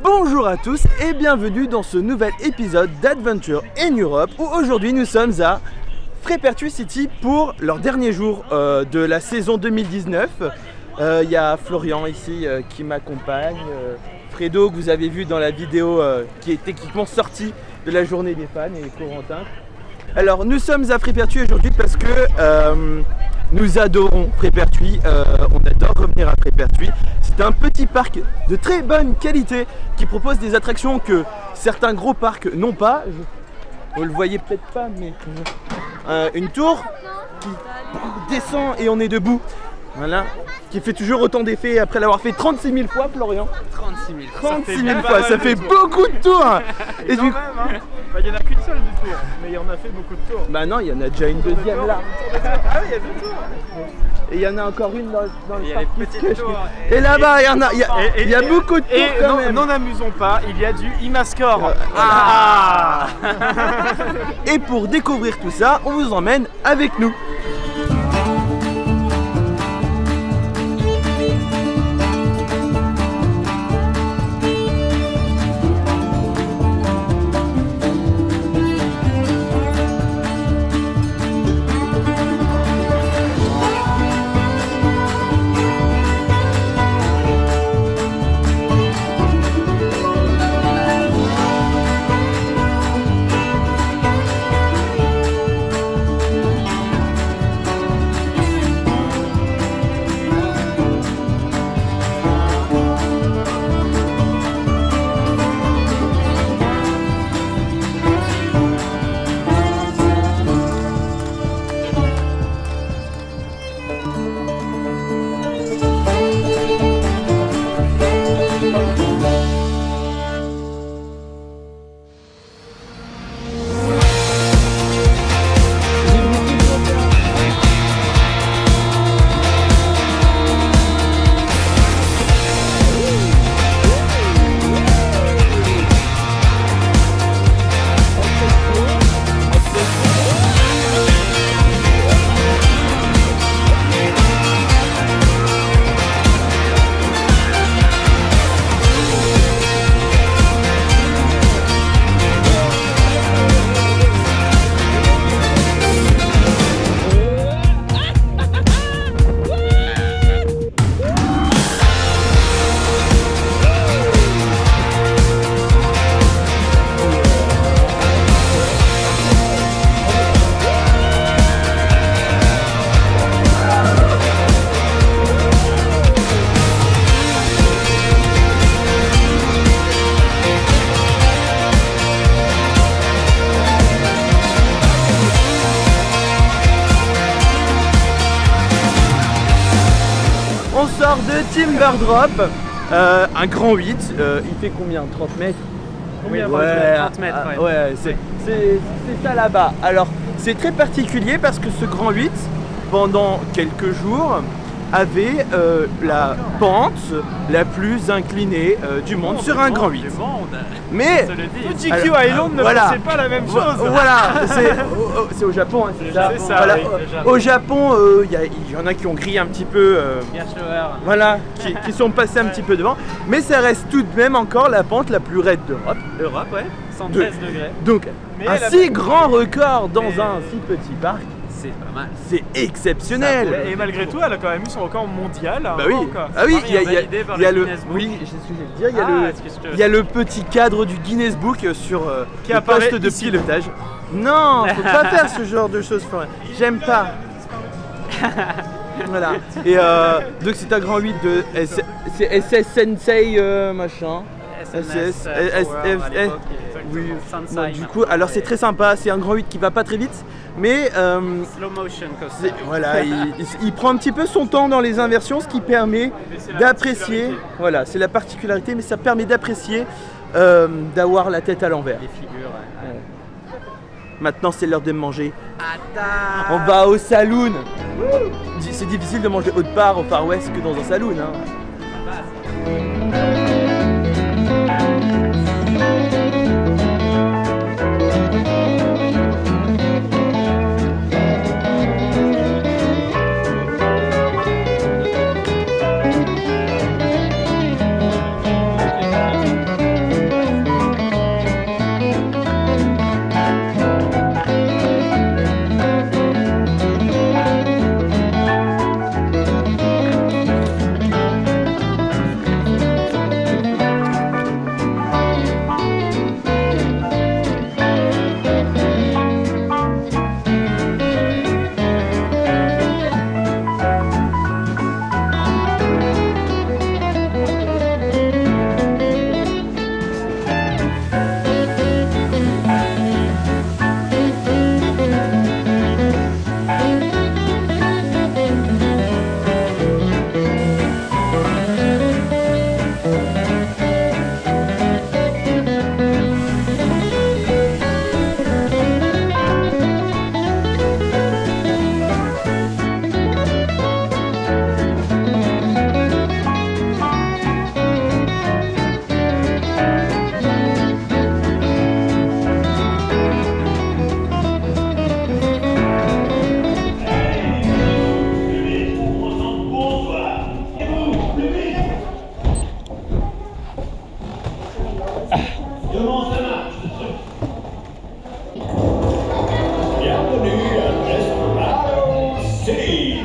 Bonjour à tous et bienvenue dans ce nouvel épisode d'Adventure in Europe où aujourd'hui nous sommes à Frépertuis City pour leur dernier jour de la saison 2019. Il y a Florian ici qui m'accompagne, Fredo que vous avez vu dans la vidéo qui est techniquement sortie de la journée des fans et Corentin. Alors nous sommes à Frépertuis aujourd'hui parce que nous adorons Frépertuis, on adore revenir à Frépertuis. C'est un petit parc de très bonne qualité qui propose des attractions que certains gros parcs n'ont pas. Vous le voyez peut-être pas, mais une tour qui descend et on est debout. Voilà, qui fait toujours autant d'effets après l'avoir fait 36 000 fois, Florian. 36 000 fois, ça fait beaucoup de tours. Et du coup, il n'y en a qu'une seule du tour, mais il en a fait beaucoup de tours. Bah non, il y en a déjà une deuxième là. Ah oui, il y a deux tours. Et il y en a encore une dans le parc. Et là-bas, il y a beaucoup de tours quand même. N'en amusons pas, il y a du Imascore. Et pour découvrir tout ça, on vous emmène avec nous. On sort de Timberdrop, un grand 8, il fait combien? 30 mètres? Combien? Ouais, 30 mètres, ouais, c'est ça là-bas. Alors c'est très particulier parce que ce grand 8, pendant quelques jours, avait la pente la plus inclinée du monde sur un grand 8. Mais Fuji-Q Island ne pensait pas la même chose. Voilà, c'est au Japon, hein, c'est ça. Voilà. Au Japon, il y en a qui ont grillé un petit peu, voilà, qui sont passés un petit peu devant. Mais ça reste tout de même encore la pente la plus raide d'Europe. Europe, ouais, 113 degrés. Donc, un si grand record dans un si petit parc. C'est pas mal. C'est exceptionnel. Et malgré tout, elle a quand même eu son record mondial. Bah oui. Ah oui, il y a le. Oui, c'est ce que j'allais dire. Il y a le petit cadre du Guinness Book sur le poste de pilotage. Non, faut pas faire ce genre de choses. J'aime pas. Voilà. Et donc c'est un grand 8 de c'est SS Sensei machin. SS. Oui. Donc, du coup, alors c'est très sympa. C'est un grand 8 qui va pas très vite. Mais slow motion coaster. Voilà, il prend un petit peu son temps dans les inversions, ce qui permet d'apprécier. Voilà, c'est la particularité, mais ça permet d'apprécier d'avoir la tête à l'envers. Les figures. Ouais. Maintenant, c'est l'heure de manger. On va au saloon. C'est difficile de manger autre part au Far West que dans un saloon. Hein. Comment ça marche ce truc? Bienvenue à Desperado City.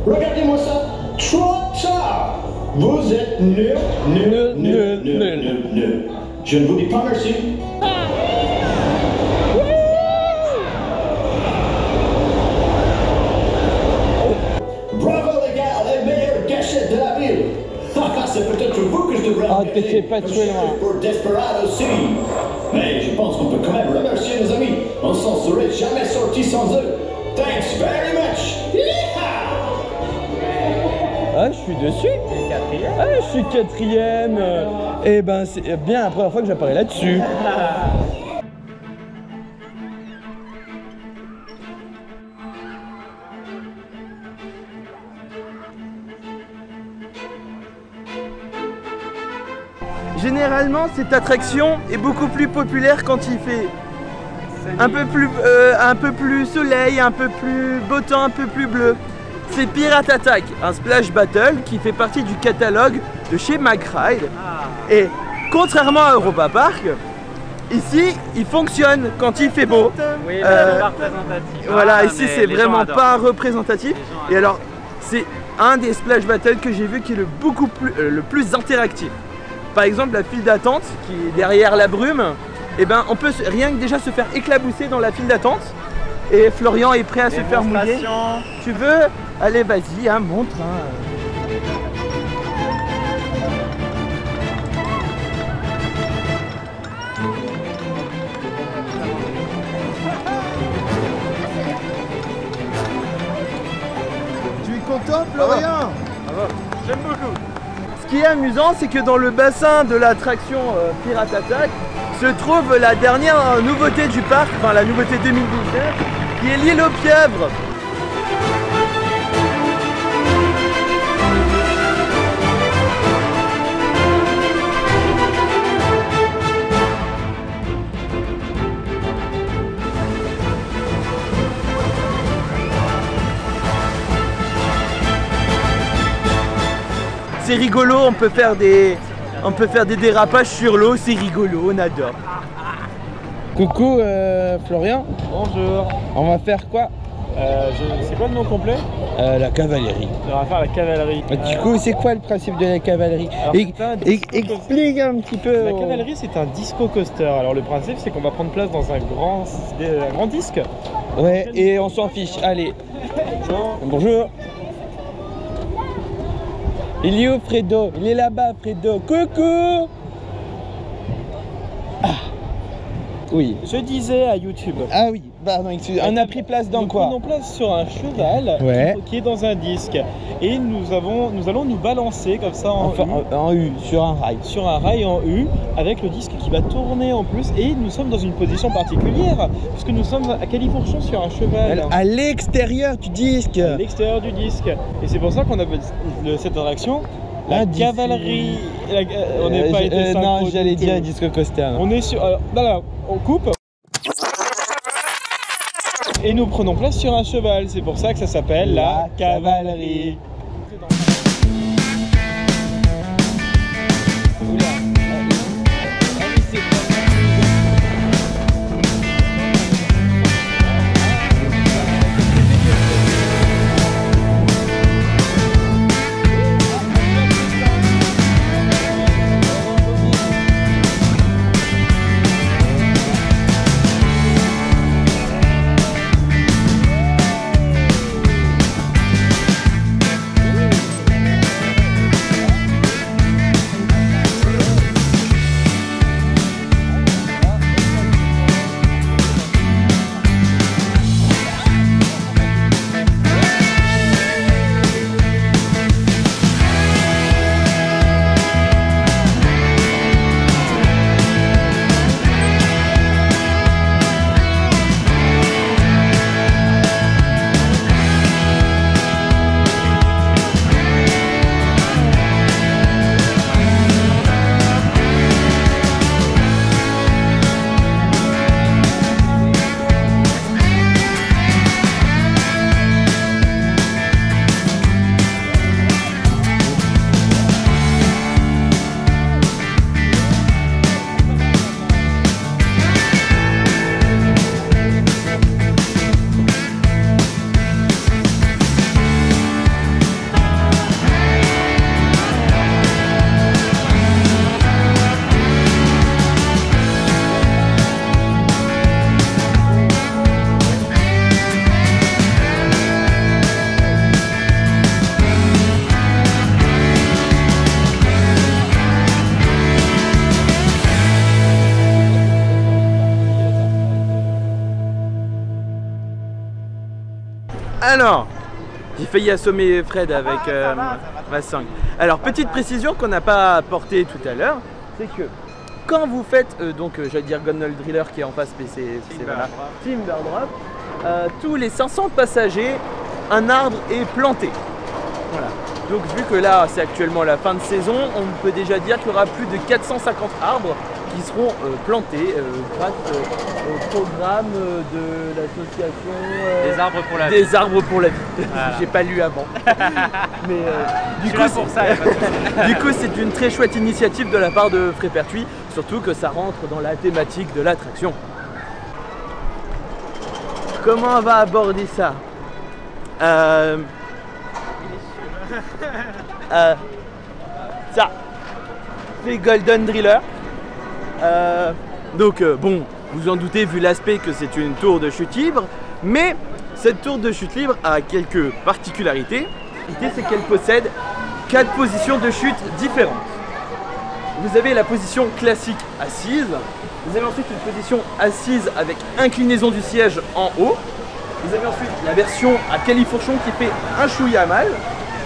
Regardez-moi ça, trop tard. Vous êtes nuls. Je ne vous dis pas merci. Bravo les gars, les meilleures gâchettes de la ville. C'est peut-être vous que je devrais t'étais pas tué loin. pour Desperado City. Mais je pense qu'on peut quand même remercier nos amis. On s'en serait jamais sorti sans eux. Thanks very much. Ah, je suis dessus. Ah, je suis quatrième. Eh ben, c'est bien la première fois que j'apparais là-dessus. Généralement, cette attraction est beaucoup plus populaire quand il fait un peu plus soleil, un peu plus beau temps, un peu plus bleu. C'est Pirate Attack, un splash battle qui fait partie du catalogue de chez McRide. Et contrairement à Europa Park, ici il fonctionne quand il fait beau. Oui, c'est pas représentatif. Voilà, ici c'est vraiment pas représentatif. Et alors, c'est un des splash battles que j'ai vu qui est le plus interactif. Par exemple, la file d'attente qui est derrière la brume, et ben on peut rien que déjà se faire éclabousser dans la file d'attente. Et Florian est prêt à se faire mouiller. Tu veux? Allez, vas-y, hein, montre. Tu es content, Florian? J'aime beaucoup. Ce qui est amusant, c'est que dans le bassin de l'attraction Pirate Attack se trouve la dernière nouveauté du parc, enfin la nouveauté 2019, qui est l'île aux pieuvres. C'est rigolo, on peut faire des dérapages sur l'eau, c'est rigolo, on adore. Coucou Florian. Bonjour. On va faire quoi? C'est quoi le nom complet? La cavalerie. On va faire la cavalerie. Du coup, c'est quoi le principe de la cavalerie? Alors, Explique un petit peu. La cavalerie, c'est un disco coaster. Alors le principe, c'est qu'on va prendre place dans un grand disque. Ouais, et on s'en fiche. Allez. Bonjour. Il est où Fredo? Il est là-bas Fredo. Coucou. Ah. Oui. Je disais à YouTube. Ah oui, pardon, excusez. On a pris place dans nous quoi? prenons place sur un cheval qui est dans un disque. Et nous allons nous balancer comme ça en U, sur un rail. Sur un rail en U, avec le disque qui va tourner en plus. Et nous sommes dans une position particulière, puisque nous sommes à califourchon sur un cheval. À l'extérieur du disque. À l'extérieur du disque. Et c'est pour ça qu'on appelle cette attraction la cavalerie. On n'est pas été non, j'allais dire disco coaster. Non. On est sur. Alors, là, on coupe. Et nous prenons place sur un cheval. C'est pour ça que ça s'appelle la cavalerie. Alors, j'ai failli assommer Fred avec ma sangle. Alors, petite précision qu'on n'a pas apportée tout à l'heure, c'est que quand vous faites, j'allais dire Gondole Driller qui est en face, mais c'est voilà, Timber Drop, tous les 500 passagers, un arbre est planté. Voilà. Donc vu que là c'est actuellement la fin de saison, on peut déjà dire qu'il y aura plus de 450 arbres qui seront plantés grâce au programme de l'association Des arbres pour la vie. Voilà. J'ai pas lu avant. Mais du coup c'est une très chouette initiative de la part de Frépertuis, surtout que ça rentre dans la thématique de l'attraction. Comment on va aborder ça? Ça, c'est Golden Driller. Bon, vous en doutez vu l'aspect que c'est une tour de chute libre, mais cette tour de chute libre a quelques particularités. L'idée c'est qu'elle possède 4 positions de chute différentes. Vous avez la position classique assise, vous avez ensuite une position assise avec inclinaison du siège en haut, vous avez ensuite la version à califourchon qui fait un chouïa mal.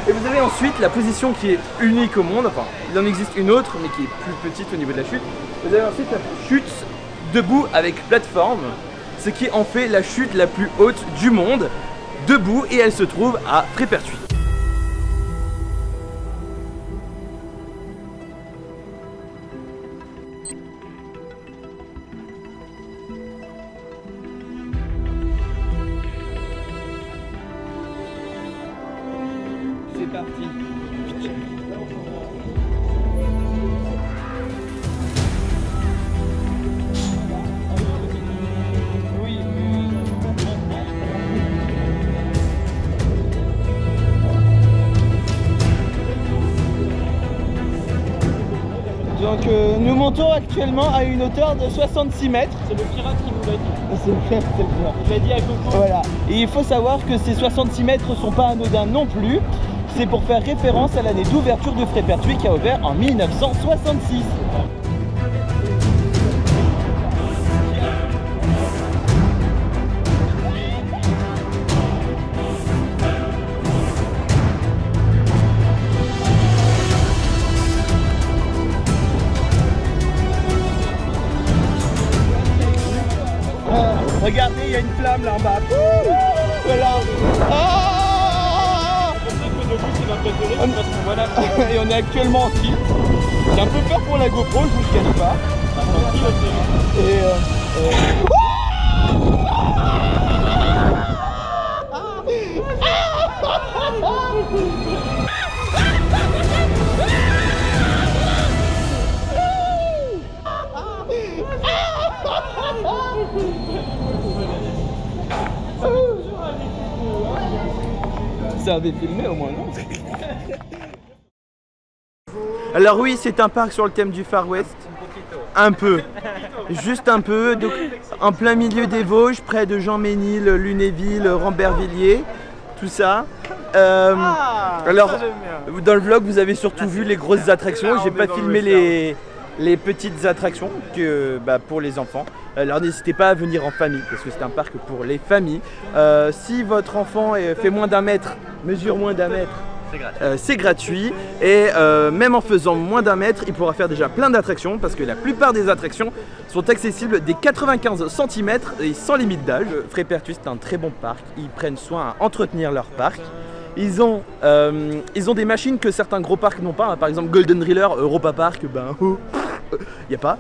Et vous avez ensuite la position qui est unique au monde, enfin il en existe une autre mais qui est plus petite au niveau de la chute. Vous avez ensuite la chute debout avec plateforme, ce qui en fait la chute la plus haute du monde, debout, et elle se trouve à Frépertuis. C'est parti. Donc nous montons actuellement à une hauteur de 66 mètres. C'est le pirate qui nous l'a dit. C'est le pirate. Il l'a dit à Coco. Voilà. Et il faut savoir que ces 66 mètres ne sont pas anodins non plus. C'est pour faire référence à l'année d'ouverture de Frépertuis qui a ouvert en 1966. Regardez, il y a une flamme là en bas. Voilà. Et on est actuellement en tilt. J'ai un peu peur pour la GoPro, je vous le cache pas. Ça avait filmé au moins, non? Alors oui, c'est un parc sur le thème du Far West. Un peu. Juste un peu. Donc, en plein milieu des Vosges, près de Jean-Ménil, Lunéville, Rambervillers, tout ça. Alors, dans le vlog, vous avez surtout vu les grosses attractions. J'ai pas filmé les petites attractions pour les enfants. Alors n'hésitez pas à venir en famille parce que c'est un parc pour les familles. Si votre enfant fait moins d'1 mètre, mesure moins d'1 mètre, c'est gratuit. Et même en faisant moins d'1 mètre, il pourra faire déjà plein d'attractions parce que la plupart des attractions sont accessibles dès 95 cm et sans limite d'âge. Frépertuis c'est un très bon parc, ils prennent soin à entretenir leur parc. Ils ont des machines que certains gros parcs n'ont pas, par exemple Golden Driller, Europa Park, y a pas.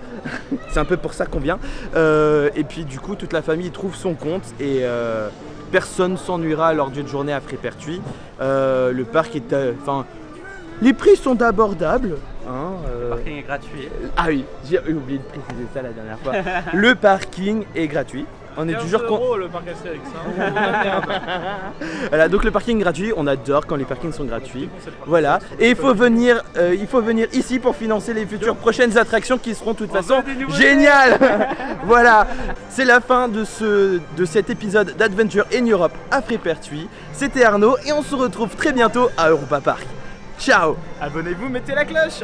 C'est un peu pour ça qu'on vient. Et puis du coup toute la famille trouve son compte et personne s'ennuiera lors d'une journée à Frépertuis. Le parc est... les prix sont abordables. Le parking est gratuit. Ah oui, j'ai oublié de préciser ça la dernière fois. Le parking est gratuit. On est toujours content. Le parc Astérix, Voilà, donc le parking est gratuit, on adore quand les parkings sont gratuits. Voilà, et il faut venir ici pour financer les futures prochaines attractions qui seront de toute façon géniales. Voilà, c'est la fin de cet épisode d'Adventure in Europe à Frépertuis. C'était Arnaud et on se retrouve très bientôt à Europa Park. Ciao. Abonnez-vous, mettez la cloche.